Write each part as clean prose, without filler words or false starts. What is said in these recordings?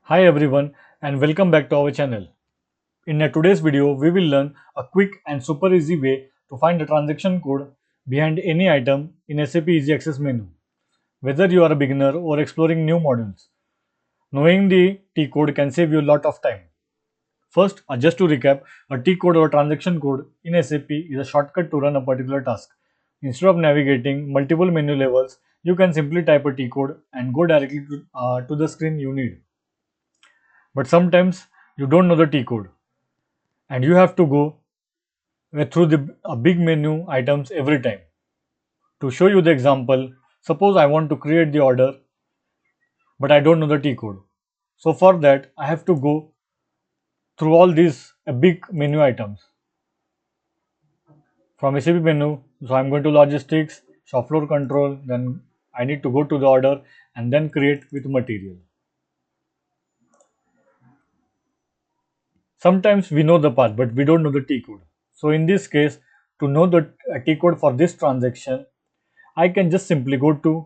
Hi everyone and welcome back to our channel. In today's video, we will learn a quick and super easy way to find the transaction code behind any item in SAP Easy Access menu. Whether you are a beginner or exploring new modules, knowing the T code can save you a lot of time. First, just to recap, a T code or transaction code in SAP is a shortcut to run a particular task. Instead of navigating multiple menu levels, you can simply type a T code and go directly to the screen you need. But sometimes you don't know the T code and you have to go through the big menu items every time. To show you the example, suppose I want to create the order but I don't know the T code. So for that I have to go through all these big menu items from SAP menu. So I'm going to logistics, shop floor control, then I need to go to the order and then create with material. Sometimes we know the path but we don't know the T code. So in this case, to know the T code for this transaction, I can just simply go to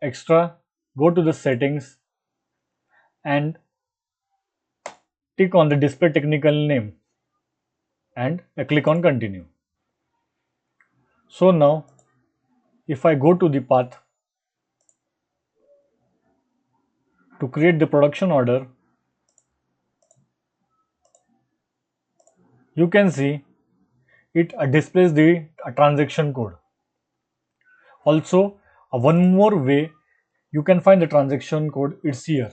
extra, go to the settings and tick on the display technical name and click on continue. So now if I go to the path to create the production order, you can see it displays the transaction code. Also, one more way you can find the transaction code, it's here.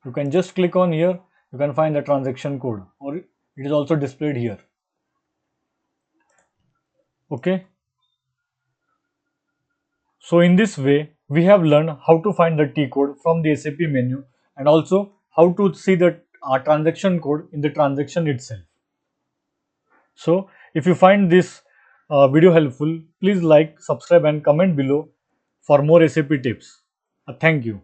You can just click on here, you can find the transaction code or it is also displayed here. Okay. So in this way, we have learned how to find the T code from the SAP menu and also how to see the transaction code in the transaction itself. So if you find this video helpful, please like, subscribe and comment below for more SAP tips. Thank you.